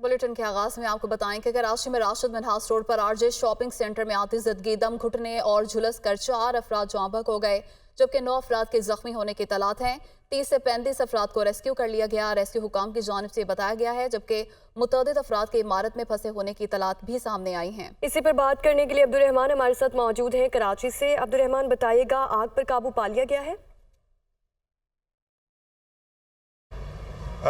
Bulletin के आगाज में आपको बताएं कि कराची में राशिद मिन्हास रोड पर आरजे शॉपिंग सेंटर में आती ज़दगी दम घुटने और झुलस कर 4 अफराद जाँ बहक हो गए, जबकि 9 अफराद के जख्मी होने की इतलात हैं। 30 से 35 अफराद को रेस्क्यू कर लिया गया। रेस्क्यू हुकाम की जानिब से बताया गया है, जबकि मुतअद्दिद अफराद के इमारत में फंसे होने की इतलात भी सामने आई हैं। इसी पर बात करने के लिए अब्दुल रहमान हमारे साथ मौजूद हैं कराची से। अब्दुल रहमान, बताइएगा, आग पर काबू पा लिया गया है?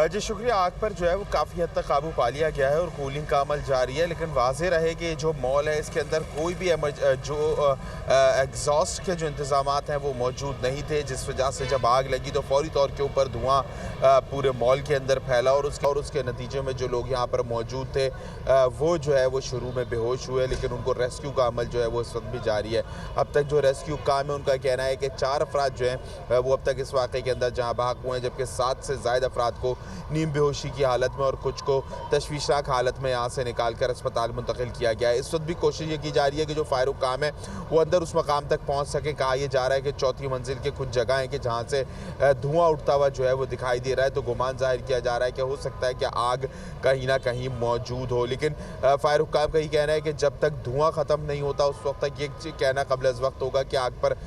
जी शुक्रिया। आग पर जो है वो काफ़ी हद तक काबू पा लिया गया है और कूलिंग का अमल जारी है, लेकिन वाज़ेह रहे कि जो मॉल है इसके अंदर कोई भी एग्जॉस्ट के जो इंतज़ाम हैं वो मौजूद नहीं थे, जिस वजह से जब आग लगी तो फौरी तौर के ऊपर धुआं पूरे मॉल के अंदर फैला और उसके नतीजे में जो लोग यहाँ पर मौजूद थे वो जो है वो शुरू में बेहोश हुए, लेकिन उनको रेस्क्यू का अमल जो है वो इस वक्त भी जारी है। अब तक जो रेस्क्यू काम है उनका कहना है कि 4 अफराद जो हैं वो अब तक इस वाक़े के अंदर जहाँ बहक हुए हैं, जबकि 7 से ज़ायद अफराद को नीम बेहोशी की हालत में और कुछ को तशवीशनाक हालत में यहाँ से निकाल कर अस्पताल मुंतकिल किया गया है। इस वक्त भी कोशिश ये की जा रही है कि जो फायर हुक्काम है वो अंदर उस मकाम तक पहुँच सके। कहा यह जा रहा है कि चौथी मंजिल के कुछ जगह हैं कि जहाँ से धुआं उठता हुआ जो है वो दिखाई दे रहा है, तो गुमान जाहिर किया जा रहा है कि हो सकता है कि आग कहीं ना कहीं मौजूद हो, लेकिन फायर हुक्काम का ही कहना है कि जब तक धुआं ख़त्म नहीं होता उस वक्त तक ये कहना कबल अज़ वक्त होगा कि आग पर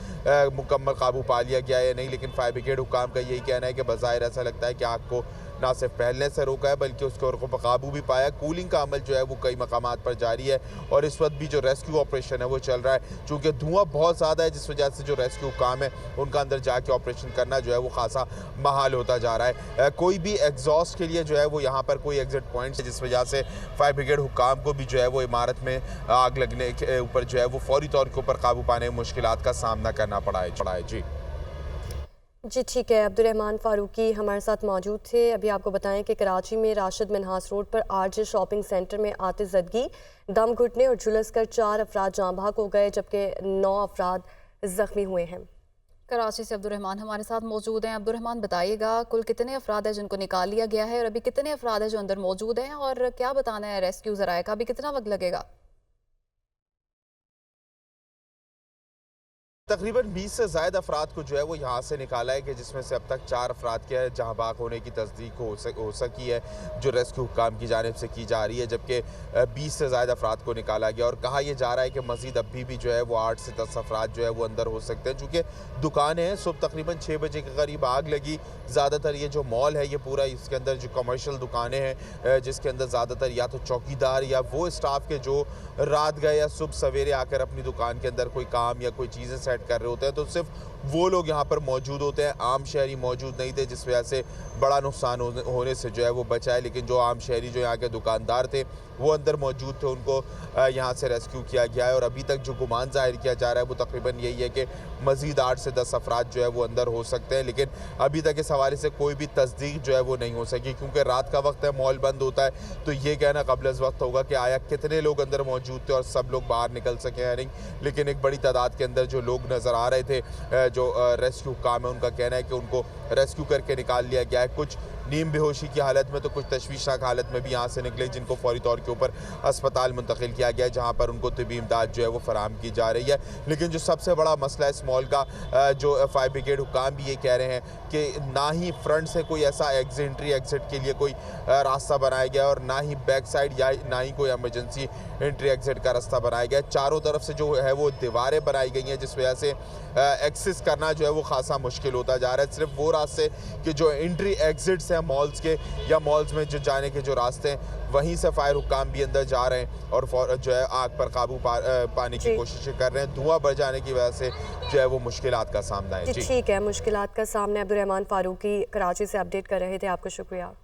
मुकम्मल काबू पा लिया गया है या नहीं। लेकिन फायर ब्रिगेड हुक्काम का यही कहना है कि बज़ाहिर ऐसा लगता है कि आग को ना सिर्फ फैलने से रोका है बल्कि उसके और पर काबू भी पाया। कूलिंग का अमल जो है वो कई मकामात पर जारी है और इस वक्त भी जो रेस्क्यू ऑपरेशन है वो चल रहा है। चूँकि धुआं बहुत ज़्यादा है जिस वजह से जो रेस्क्यू काम है उनका अंदर जाके ऑपरेशन करना जो है वो खासा महाल होता जा रहा है। कोई भी एग्जॉस्ट के लिए जो है वो यहाँ पर कोई एग्जिट पॉइंट है, जिस वजह से फायर ब्रिगेड हुक्काम को भी जो है वो इमारत में आग लगने के ऊपर जो है वो फौरी तौर के ऊपर काबू पाने में मुश्किलात का सामना करना पड़ा है। जी ठीक है, अब्दुल रहमान फारूकी हमारे साथ मौजूद थे। अभी आपको बताएं कि कराची में राशिद मिन्हास रोड पर आरजे शॉपिंग सेंटर में आते ज़दगी दम घुटने और झुलस कर 4 अफराद जाँ बहक हो गए, जबकि 9 अफराद ज़ख्मी हुए हैं। कराची से अब्दुल रहमान हमारे साथ मौजूद हैं। अब्दुल रहमान, बताइएगा, कुल कितने अफराद हैं जिनको निकाल लिया गया है और अभी कितने अफराद हैं जो अंदर मौजूद हैं, और क्या बताना है रेस्क्यू ज़राए का, अभी कितना वक्त लगेगा? तकरीबन 20 से ज़ायद अफराद को जो है वो यहाँ से निकाला है कि जिसमें से अब तक 4 अफराद के जहाँ बाग होने की तस्दीक हो सकी है जो रेस्क्यू हुक्काम की जानिब से की जा रही है, जबकि 20 से ज़ायद अफराद को निकाला गया और कहा यह जा रहा है कि मज़ीद अभी भी जो है वो 8 से 10 अफराद जो है वो अंदर हो सकते हैं। चूँकि दुकानें हैं, सुबह तकरीबन 6 बजे के करीब आग लगी। ज़्यादातर ये जो मॉल है ये पूरा, इसके अंदर जो कमर्शियल दुकानें हैं जिसके अंदर ज़्यादातर या तो चौकीदार या वो स्टाफ के जो रात गए या सुबह सवेरे आकर अपनी दुकान के अंदर कोई काम या कोई चीज़ें सेट कर रहे होते हैं, तो सिर्फ वो लोग यहाँ पर मौजूद होते हैं। आम शहरी मौजूद नहीं थे, जिस वजह से बड़ा नुकसान होने से जो है वो बचा है। लेकिन जो आम शहरी जो यहाँ के दुकानदार थे वो अंदर मौजूद थे, उनको यहाँ से रेस्क्यू किया गया है और अभी तक जो गुमान जाहिर किया जा रहा है वो तकरीबन यही है कि मज़ीद 8 से 10 अफराद जो है वो अंदर हो सकते हैं। लेकिन अभी तक इस हवाले से कोई भी तस्दीक जो है वो नहीं हो सकी, क्योंकि रात का वक्त है, मॉल बंद होता है, तो ये कहना कबल अज़ वक्त होगा कि आया कितने लोग अंदर मौजूद थे और सब लोग बाहर निकल सके या नहीं। लेकिन एक बड़ी तादाद के अंदर जो लोग नज़र आ रहे थे, जो रेस्क्यू काम है, उनका कहना है कि उनको रेस्क्यू करके निकाल लिया गया है। कुछ नीम बेहोशी की हालत में तो कुछ तशवीशनाक हालत में भी यहाँ से निकले, जिनको फौरी तौर के ऊपर अस्पताल मुंतकिल किया गया है, जहाँ पर उनको तिबी इमदाद जो है वो फराहम की जा रही है। लेकिन जो सबसे बड़ा मसला है इस मॉल का, जो फायर ब्रिगेड हुक्काम भी ये कह रहे हैं कि ना ही फ्रंट से कोई ऐसा एंट्री एग्जिट के लिए कोई रास्ता बनाया गया और ना ही बैक साइड या ना ही कोई एमरजेंसी एंट्री एग्जिट का रास्ता बनाया गया। चारों तरफ से जो है वो दीवारें बनाई गई हैं, जिस वजह से एक्सेस करना जो है वो खासा मुश्किल होता जा रहा है। सिर्फ वो रास्ते कि जो एंट्री एग्जिट्स हैं मॉल्स के या मॉल्स में जो जाने के जो रास्ते हैं, वहीं से फायर हुक्काम भी अंदर जा रहे हैं और जो है आग पर काबू पाने की कोशिश कर रहे हैं। धुआं बढ़ जाने की वजह से जो है वो मुश्किलात का सामना है। जी ठीक है, मुश्किलात का सामना। अब्दुल रहमान फारूकी कराची से अपडेट कर रहे थे, आपको शुक्रिया।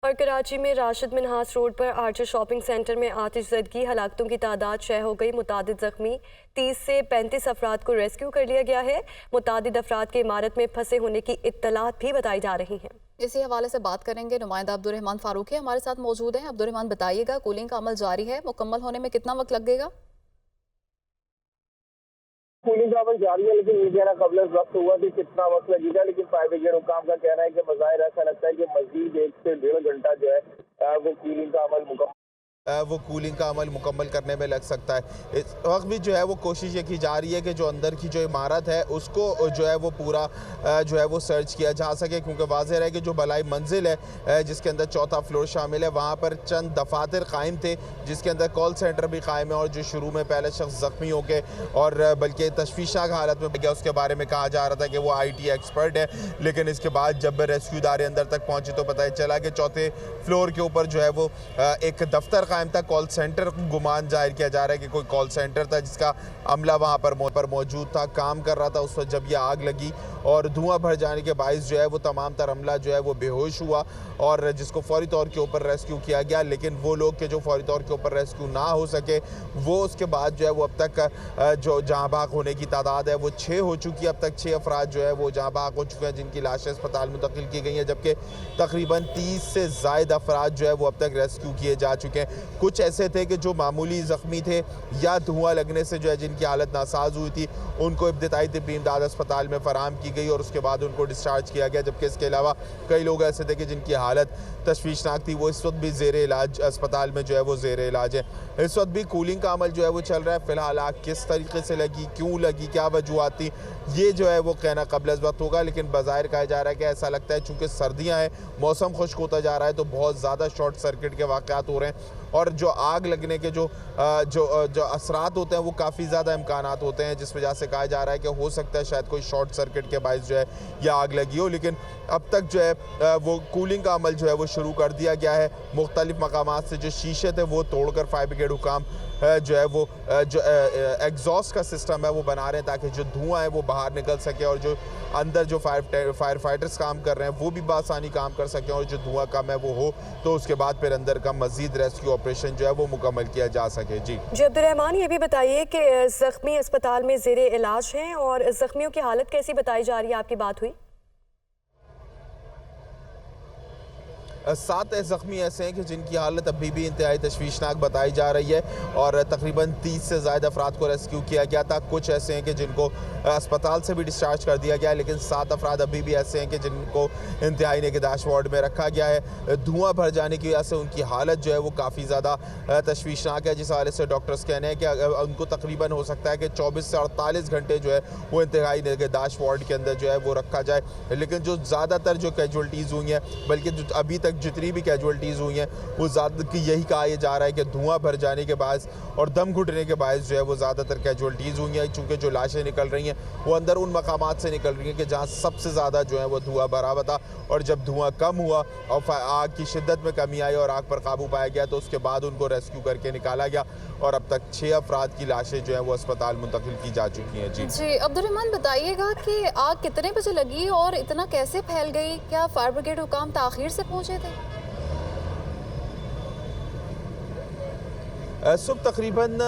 और कराची में राशिद मिन्हास रोड पर आरजे शॉपिंग सेंटर में आतिश ज़दगी, हलाकतों की तादाद 6 हो गई, मुतादिद ज़ख्मी। 30 से 35 अफराद को रेस्क्यू कर लिया गया है। मुतादिद अफराद के इमारत में फंसे होने की इत्तलात भी बताई जा रही हैं। इसी हवाले से बात करेंगे, नुमाइंदा अब्दुल रहमान फारूकी हमारे साथ मौजूद हैं। अब्दुल रहमान, बताइएगा, कूलिंग का अमल जारी है, मुकम्मल होने में कितना वक्त लगेगा? कूलिंग का अमल जारी है, लेकिन ये कहना कबल वक्त हुआ कि कितना वक्त लगेगा। लेकिन फायर ब्रिगेड हुक्काम का कहना है कि बज़ाहिर ऐसा लगता है कि मजीद 1 से 1.5 घंटा जो है वो कूलिंग का अमल मुकम्मल वो कूलिंग का अमल मुकम्मल करने में लग सकता है। इस वक्त भी जो है वो कोशिश ये की जा रही है कि जो अंदर की जो इमारत है उसको जो है वो पूरा जो है वो सर्च किया जा सके, क्योंकि वाज़ेह है कि जो बलाई मंजिल है जिसके अंदर चौथा फ्लोर शामिल है, वहाँ पर चंद दफातर कायम थे जिसके अंदर कॉल सेंटर भी कायम है, और जो शुरू में पहले शख्स ज़ख्मी हो गए और बल्कि तशवीशनाक हालत में गया, उसके बारे में कहा जा रहा था कि वो IT एक्सपर्ट है, लेकिन इसके बाद जब रेस्क्यू इदारे अंदर तक पहुँचे तो पता चला कि चौथे फ्लोर के ऊपर जो है वो एक दफ्तर कायम था, कॉल सेंटर गुमान जाहिर किया जा रहा है कि कोई कॉल सेंटर था जिसका अमला वहाँ पर मौजूद था, काम कर रहा था उस वक्त जब ये आग लगी, और धुआं भर जाने के बायस जो है वो तमाम तर अमला जो है वो बेहोश हुआ और जिसको फौरी तौर के ऊपर रेस्क्यू किया गया, लेकिन वो लोग के जो फौरी तौर के ऊपर रेस्क्यू ना हो सके वो उसके बाद जो है वो अब तक जो जहाँ भाग होने की तादाद है वो 6 हो चुकी है। अब तक 6 अफराद जो है वो जहाँ भाग हो चुके हैं जिनकी लाशें अस्पताल मुंतकिल की गई हैं, जबकि तकरीबन 30 से ज़ायद अफराद जो है वो अब तक रेस्क्यू किए जा चुके हैं। कुछ ऐसे थे कि जो मामूली ज़ख्मी थे या धुआं लगने से जो है जिनकी हालत नासाज हुई थी, उनको इब्तिदाई तिब्बी इमदाद अस्पताल में फराहम की गई और उसके बाद उनको डिस्चार्ज किया गया, जबकि इसके अलावा कई लोग ऐसे थे कि जिनकी हालत तशवीशनाक थी, वो इस वक्त भी ज़ेर इलाज अस्पताल में जो है वो ज़ेर इलाज है। इस वक्त भी कूलिंग का अमल जो है वो चल रहा है। फ़िलहाल आग किस तरीके से लगी, क्यों लगी, क्या वजूहात थी, ये जो है वो कहना कबल अज़ वक्त होगा, लेकिन बज़ाहिर कहा जा रहा है कि ऐसा लगता है चूँकि सर्दियाँ हैं, मौसम खुश्क होता जा रहा है, तो बहुत ज़्यादा शॉर्ट सर्किट के वाक़यात हो रहे हैं और जो आग लगने के जो असरात होते हैं वो काफ़ी ज़्यादा इम्कानात होते हैं, जिस वजह से कहा जा रहा है कि हो सकता है शायद कोई शॉर्ट सर्किट के बायस जो है यह आग लगी हो, लेकिन अब तक जो है वो कूलिंग का अमल जो है वो शुरू कर दिया गया है। मुख्तलिफ मकामात से जो शीशे थे वो तोड़कर फायर ब्रिगेड हुकाम जो है वो जो एग्जॉस्ट का सिस्टम है वो बना रहे हैं ताकि जो धुआं है वो बाहर निकल सके और जो अंदर जो फायर फाइटर्स काम कर रहे हैं वो भी बासानी काम कर सकें और जो धुआं कम है वो हो तो उसके बाद फिर अंदर का मजीद रेस्क्यू ऑपरेशन जो है वो मुकम्मल किया जा सके। जी अब्दुर्रहमान, ये भी बताइए कि ज़ख्मी अस्पताल में ज़ेरे इलाज हैं और ज़ख्मियों की हालत कैसी बताई जा रही है, आपकी बात हुई? 7 ज़ख्मी ऐसे हैं कि जिनकी हालत अभी भी इंतहाई तशवीशनाक बताई जा रही है और तकरीबन 30 से ज़ायद अफराद को रेस्क्यू किया गया था। कुछ ऐसे हैं कि जिनको अस्पताल से भी डिस्चार्ज कर दिया गया है, लेकिन 7 अफराद अभी भी ऐसे हैं कि जिनको इंतहाई निगहदाश्त वार्ड में रखा गया है। धुआं भर जाने की वजह से उनकी हालत जो है वो काफ़ी ज़्यादा तशवीशनाक है, जिस हवाले से डॉक्टर्स कहने हैं कि उनको तकरीबन हो सकता है कि 24 से 48 घंटे जो है वो इंतहाई निगहदाश्त वार्ड के अंदर जो है वो रखा जाए। लेकिन जो ज़्यादातर जो कैजुअल्टीज़ हुई हैं, बल्कि जो अभी तक जितनी भी कैजुअल्टीज़ हुई हैं वो ज़्यादा यही कहा जा रहा है कि धुआं भर जाने के बायस और दम घुटने के बायस जो है वो ज़्यादातर कैजुअल्टीज़ हुई हैं, चूँकि जो लाशें निकल रही हैं वो अंदर उन मकामात से निकल रही हैं कि जहाँ सबसे ज़्यादा जो है वो धुआं भरा हुआ था, और जब धुआं कम हुआ और आग की शिद्दत में कमी आई और आग पर काबू पाया गया तो उसके बाद उनको रेस्क्यू करके निकाला गया और अब तक 6 अफराद की लाशें जो है वो अस्पताल मुंतकिल की जा चुकी हैं। जी अब्दुर्रहमान, बताइएगा कि आग कितने बजे लगी और इतना कैसे फैल गई? क्या फायर ब्रिगेड हुकाम ताख़ीर से पहुँचे थे? सुबह तकरीबन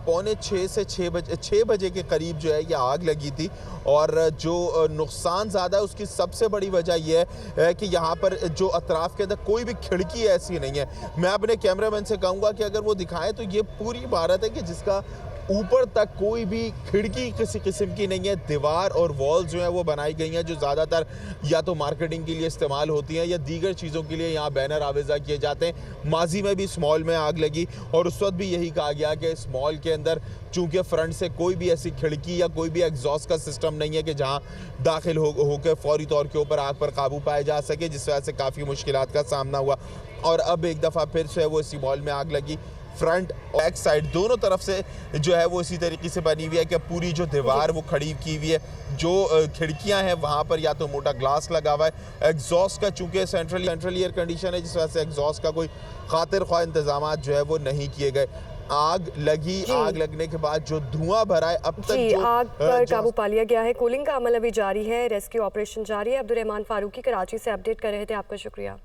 5:45 से 6 बजे के करीब जो है ये आग लगी थी और जो नुकसान ज़्यादा है उसकी सबसे बड़ी वजह यह है कि यहाँ पर जो अतराफ़ के अंदर कोई भी खिड़की ऐसी नहीं है। मैं अपने कैमरामैन से कहूँगा कि अगर वो दिखाएं तो ये पूरी इमारत है कि जिसका ऊपर तक कोई भी खिड़की किसी किस्म की नहीं है। दीवार और वॉल जो है वो बनाई गई हैं जो ज़्यादातर या तो मार्केटिंग के लिए इस्तेमाल होती हैं या दीगर चीज़ों के लिए यहाँ बैनर आवेज़ा किए जाते हैं। माजी में भी इस मॉल में आग लगी और उस वक्त भी यही कहा गया कि इस मॉल के अंदर चूँकि फ्रंट से कोई भी ऐसी खिड़की या कोई भी एग्जॉस्ट का सिस्टम नहीं है कि जहाँ दाखिल होकर फौरी तौर के ऊपर आग पर काबू पाया जा सके, जिस वजह से काफ़ी मुश्किलात का सामना हुआ। और अब एक दफ़ा फिर से वो इसी मॉल में आग लगी। फ्रंट और बैक साइड दोनों तरफ से जो है वो इसी तरीके से बनी हुई है कि पूरी जो दीवार वो खड़ी की हुई है, जो खिड़कियां हैं वहाँ पर या तो मोटा ग्लास लगा हुआ है। एग्जॉस्ट का चूँकि सेंट्रल एयर कंडीशन है जिस वजह से एग्जॉस्ट का कोई खातिर ख्वाह इंतजाम जो है वो नहीं किए गए। आग लगी, आग लगने के बाद जो धुआं भरा है अब तक जो आग पर काबू पा लिया गया है। कूलिंग का अमल अभी जारी है, रेस्क्यू ऑपरेशन जारी है। अब्दुर्रहमान फारूकी कराची से अपडेट कर रहे थे, आपका शुक्रिया।